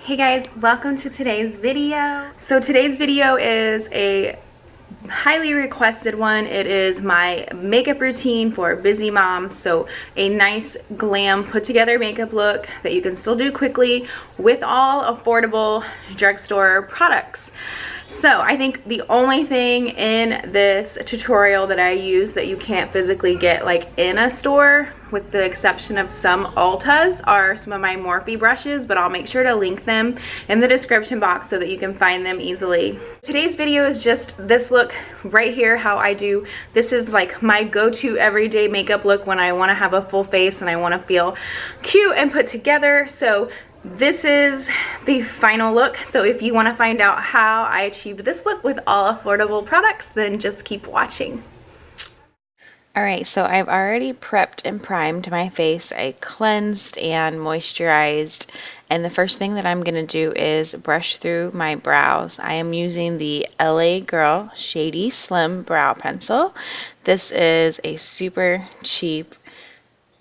Hey guys, welcome to today's video. So today's video is a highly requested one. It is my makeup routine for busy moms. So a nice glam put together makeup look that you can still do quickly with all affordable drugstore products. So I think the only thing in this tutorial that I use that you can't physically get like in a store, with the exception of some Ultas, are some of my Morphe brushes, but I'll make sure to link them in the description box so that you can find them easily. Today's video is just this look right here, how I do. This is like my go-to everyday makeup look when I want to have a full face and I want to feel cute and put together. So this is the final look. So if you want to find out how I achieved this look with all affordable products, then just keep watching. Alright, so I've already prepped and primed my face. I cleansed and moisturized, and the first thing that I'm going to do is brush through my brows. I am using the LA Girl Shady Slim Brow Pencil. This is a super cheap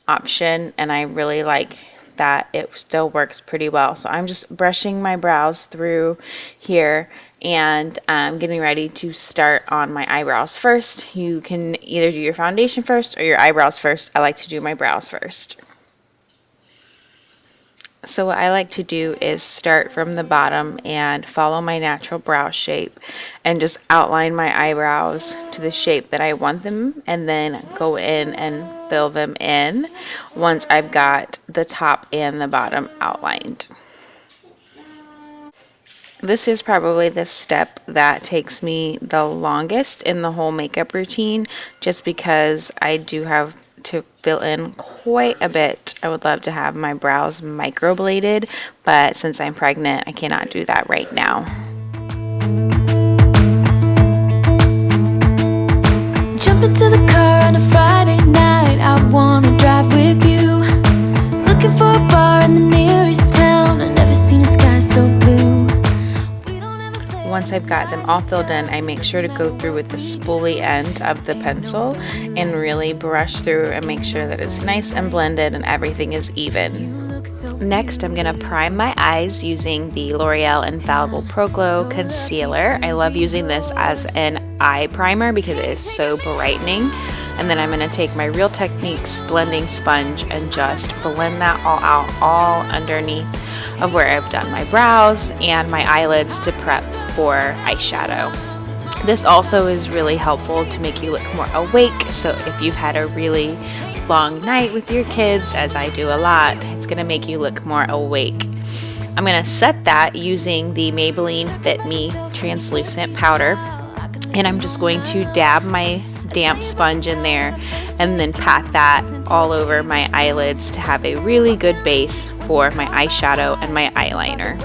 option, and I really like that it still works pretty well. So I'm just brushing my brows through here, and I'm getting ready to start on my eyebrows first. You can either do your foundation first or your eyebrows first. I like to do my brows first. So what I like to do is start from the bottom and follow my natural brow shape and just outline my eyebrows to the shape that I want them, and then go in and fill them in once I've got the top and the bottom outlined. This is probably the step that takes me the longest in the whole makeup routine, just because I do have to fill in quite a bit. I would love to have my brows microbladed, but since I'm pregnant, I cannot do that right now. Jump into the car on a Friday night, I wanna drive with you. Looking for a bar in the nearest town, I've never seen a sky so blue. Once I've got them all filled in, I make sure to go through with the spoolie end of the pencil and really brush through and make sure that it's nice and blended and everything is even. Next, I'm going to prime my eyes using the L'Oreal Infallible Pro Glow Concealer. I love using this as an eye primer because it is so brightening. And then I'm going to take my Real Techniques blending sponge and just blend that all out, all underneath of where I've done my brows and my eyelids to prep for eyeshadow. This also is really helpful to make you look more awake. So if you've had a really long night with your kids, as I do a lot, it's going to make you look more awake. I'm going to set that using the Maybelline Fit Me translucent powder, and I'm just going to dab my damp sponge in there and then pat that all over my eyelids to have a really good base for my eyeshadow and my eyeliner.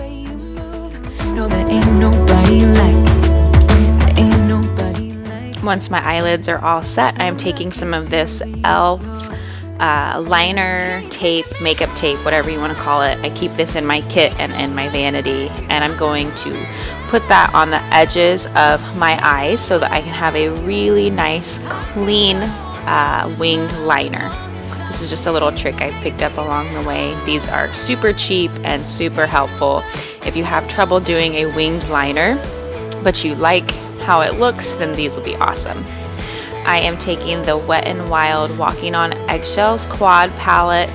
Once my eyelids are all set, I'm taking some of this e.l.f. Liner tape, makeup tape, whatever you want to call it. I keep this in my kit and in my vanity, and I'm going to put that on the edges of my eyes so that I can have a really nice clean winged liner. This is just a little trick I picked up along the way. These are super cheap and super helpful. If you have trouble doing a winged liner but you like how it looks, then these will be awesome. I am taking the Wet n Wild Walking on Eggshells Quad palette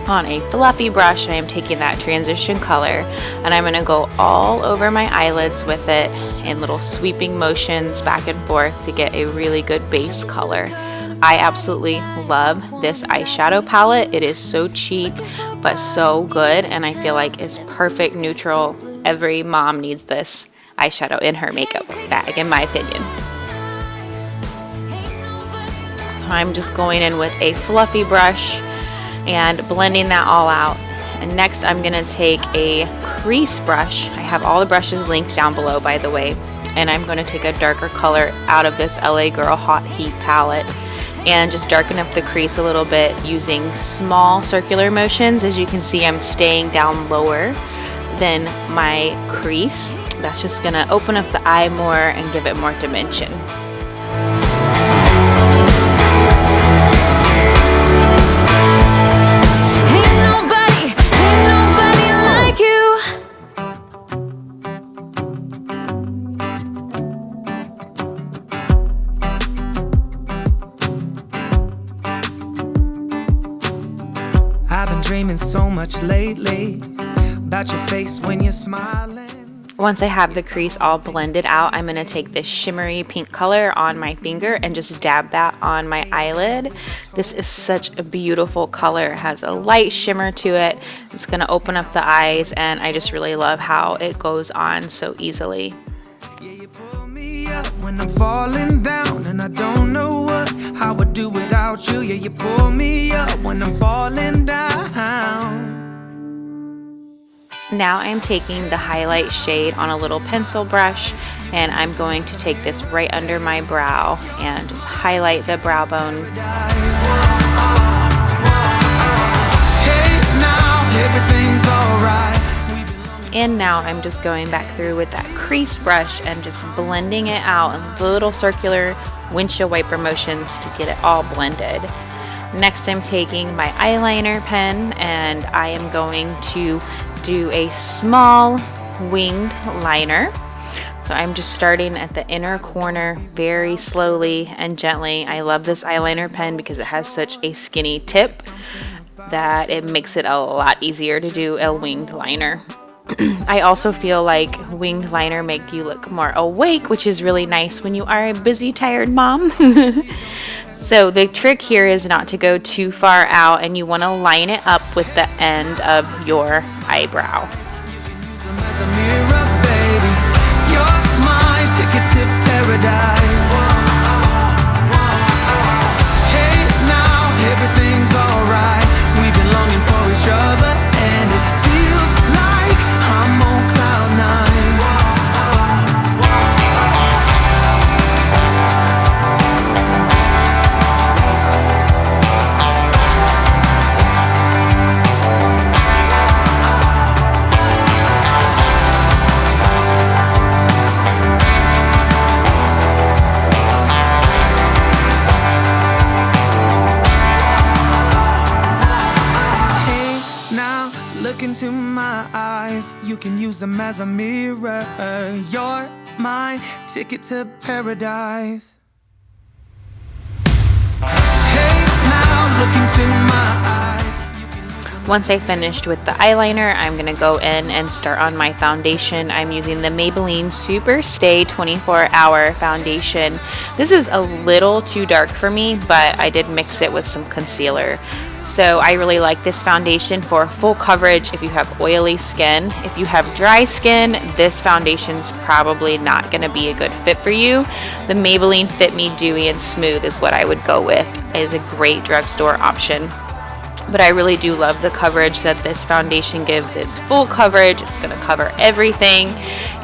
on a fluffy brush. I am taking that transition color and I'm going to go all over my eyelids with it in little sweeping motions back and forth to get a really good base color. I absolutely love this eyeshadow palette. It is so cheap but so good, and I feel like it's perfect neutral. Every mom needs this eyeshadow in her makeup bag, in my opinion. So I'm just going in with a fluffy brush and blending that all out. And next I'm going to take a crease brush. I have all the brushes linked down below, by the way. And I'm going to take a darker color out of this LA Girl Hot Heat palette and just darken up the crease a little bit using small circular motions. As you can see, I'm staying down lower than my crease. That's just going to open up the eye more and give it more dimension. Ain't nobody like you. lately about your face when you're smiling. Once I have the crease all blended out, I'm going to take this shimmery pink color on my finger and just dab that on my eyelid. This is such a beautiful color. It has a light shimmer to it. It's going to open up the eyes, and I just really love how it goes on so easily. Yeah, you pull me up when I'm falling down, and I don't know how I would do without you. Yeah, you pull me up when I'm falling down. Now I'm taking the highlight shade on a little pencil brush, and I'm going to take this right under my brow and just highlight the brow bone. And now I'm just going back through with that crease brush and just blending it out in little circular windshield wiper motions to get it all blended. Next, I'm taking my eyeliner pen, and I am going to do a small winged liner. So I'm just starting at the inner corner very slowly and gently. I love this eyeliner pen because it has such a skinny tip that it makes it a lot easier to do a winged liner. I also feel like winged liner make you look more awake, which is really nice when you are a busy, tired mom. So the trick here is not to go too far out, and you want to line it up with the end of your eyebrow. Everything's alright. We've been longing for each other, and it feels like I'm on cloud nine. Look into my eyes, you can use them as a mirror. You're my ticket to paradise. Hey, now look into my eyes. Once I finished with the eyeliner, I'm going to go in and start on my foundation. I'm using the Maybelline Super Stay 24-Hour Foundation. This is a little too dark for me, but I did mix it with some concealer. So I really like this foundation for full coverage if you have oily skin. If you have dry skin, this foundation's probably not going to be a good fit for you. The Maybelline Fit Me Dewy and Smooth is what I would go with. It is a great drugstore option. But I really do love the coverage that this foundation gives. It's full coverage, it's going to cover everything,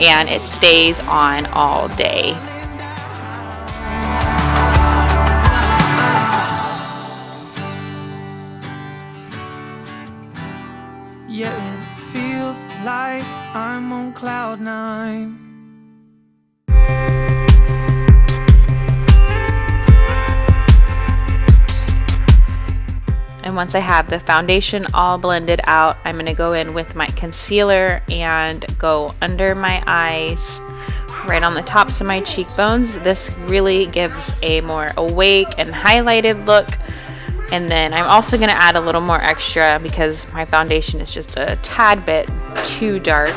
and it stays on all day. Yeah, it feels like I'm on cloud nine. And once I have the foundation all blended out, I'm going to go in with my concealer and go under my eyes, right on the tops of my cheekbones. This really gives a more awake and highlighted look. And then I'm also going to add a little more extra because my foundation is just a tad bit too dark.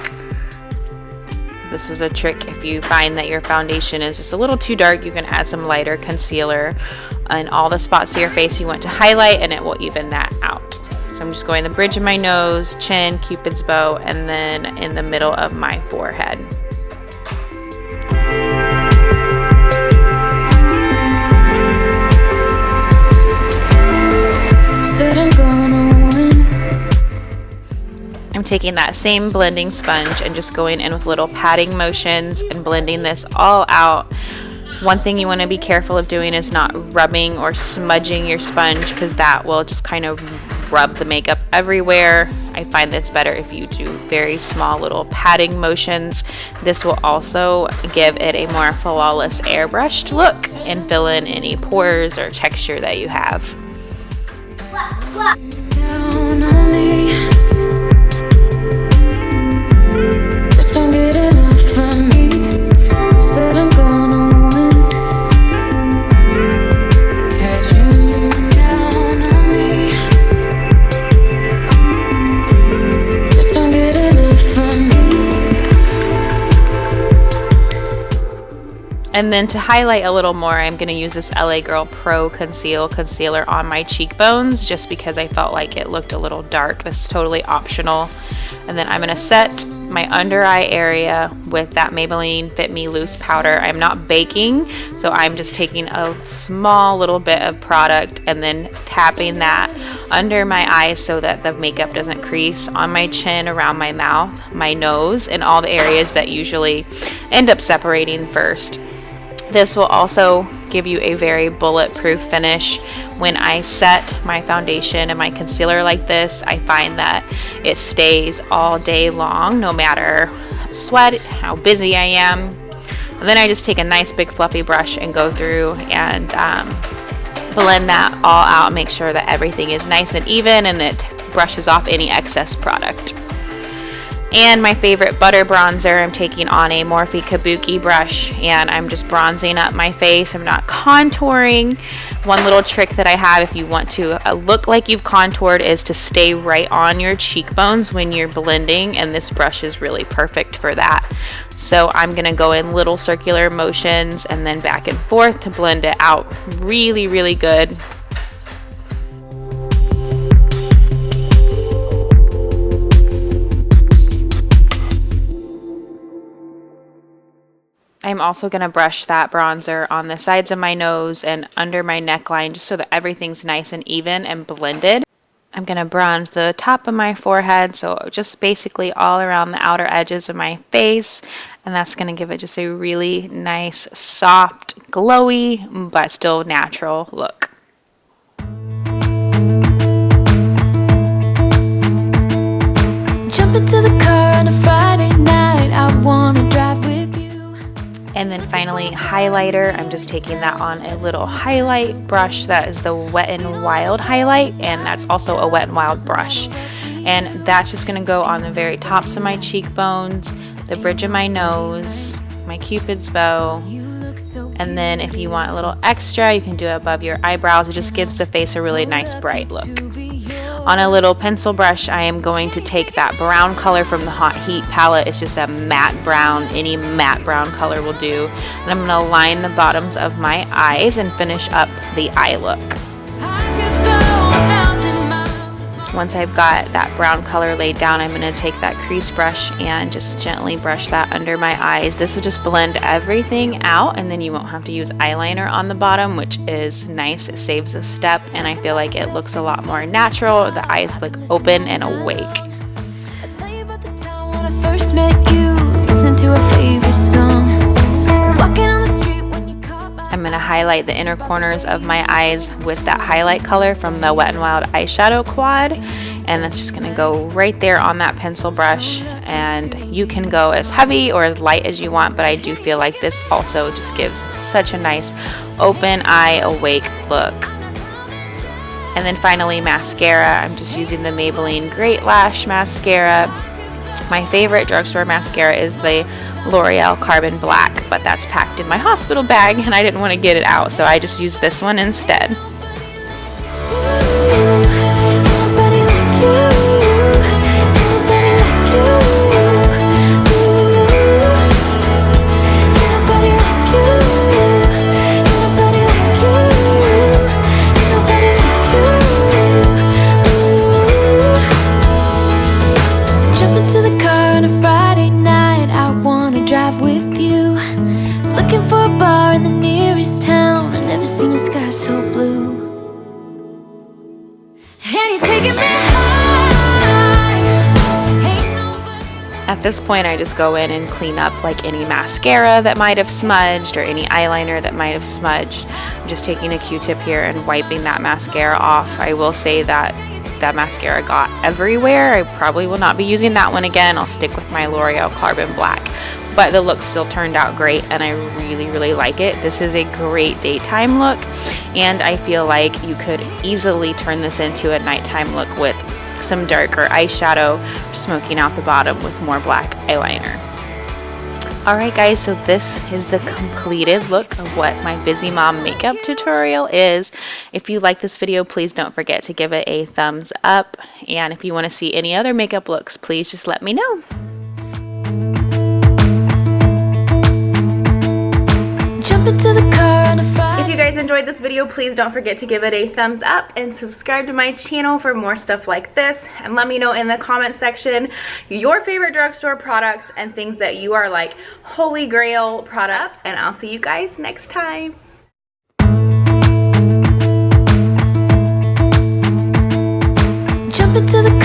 This is a trick. If you find that your foundation is just a little too dark, you can add some lighter concealer in all the spots of your face you want to highlight, and it will even that out. So I'm just going the bridge of my nose, chin, cupid's bow, and then in the middle of my forehead. I'm taking that same blending sponge and just going in with little patting motions and blending this all out. One thing you want to be careful of doing is not rubbing or smudging your sponge, because that will just kind of rub the makeup everywhere. I find it's better if you do very small little patting motions. This will also give it a more flawless airbrushed look and fill in any pores or texture that you have. Down on me. Just don't get enough of me. Said I'm gonna win. Catch you down on me. And then to highlight a little more, I'm going to use this LA Girl Pro Concealer on my cheekbones just because I felt like it looked a little dark. This is totally optional. And then I'm going to set my under eye area with that Maybelline Fit Me Loose powder. I'm not baking, so I'm just taking a small little bit of product and then tapping that under my eyes so that the makeup doesn't crease, on my chin, around my mouth, my nose, and all the areas that usually end up separating first. This will also give you a very bulletproof finish. When I set my foundation and my concealer like this, I find that it stays all day long, no matter sweat, how busy I am. And then I just take a nice big fluffy brush and go through and blend that all out, make sure that everything is nice and even and it brushes off any excess product. And my favorite butter bronzer, I'm taking on a Morphe Kabuki brush and I'm just bronzing up my face. I'm not contouring. One little trick that I have if you want to look like you've contoured is to stay right on your cheekbones when you're blending, and this brush is really perfect for that. So I'm going to go in little circular motions and then back and forth to blend it out really, really good. I'm also going to brush that bronzer on the sides of my nose and under my neckline just so that everything's nice and even and blended. I'm going to bronze the top of my forehead, so just basically all around the outer edges of my face, and that's going to give it just a really nice, soft, glowy, but still natural look. Jump into the car on a Friday night, I wanna drive with you. And then finally, highlighter. I'm just taking that on a little highlight brush. That is the Wet n Wild highlight, and that's also a Wet n Wild brush. And that's just going to go on the very tops of my cheekbones, the bridge of my nose, my cupid's bow. And then if you want a little extra, you can do it above your eyebrows. It just gives the face a really nice bright look. On a little pencil brush, I am going to take that brown color from the Hot Heat palette. It's just a matte brown. Any matte brown color will do. And I'm going to line the bottoms of my eyes and finish up the eye look. Once I've got that brown color laid down, I'm going to take that crease brush and just gently brush that under my eyes. This will just blend everything out, and then you won't have to use eyeliner on the bottom, which is nice. It saves a step, and I feel like it looks a lot more natural. The eyes look open and awake. I tell you about the time when I first met you, listening to our favorite song, walking on the street when you caught my I'm going to highlight the inner corners of my eyes with that highlight color from the Wet n Wild eyeshadow quad, and that's just going to go right there on that pencil brush. And you can go as heavy or as light as you want, but I do feel like this also just gives such a nice open eye awake look. And then finally, mascara. I'm just using the Maybelline Great Lash Mascara. My favorite drugstore mascara is the L'Oreal Carbon Black, but that's packed in my hospital bag and I didn't want to get it out, so I just used this one instead. Seen a sky so blue, and you're taking me high. At this point, I just go in and clean up like any mascara that might have smudged or any eyeliner that might have smudged. I'm just taking a Q-tip here and wiping that mascara off. I will say that that mascara got everywhere. I probably will not be using that one again. I'll stick with my L'Oreal Carbon Black. But the look still turned out great, and I really, really like it. This is a great daytime look, and I feel like you could easily turn this into a nighttime look with some darker eyeshadow, smoking out the bottom with more black eyeliner. Alright guys, so this is the completed look of what my busy mom makeup tutorial is. If you like this video, please don't forget to give it a thumbs up, and if you want to see any other makeup looks, please just let me know. guys enjoyed this video, please don't forget to give it a thumbs up and subscribe to my channel for more stuff like this. And let me know in the comment section your favorite drugstore products and things that you are like holy grail products. And I'll see you guys next time. Jump into the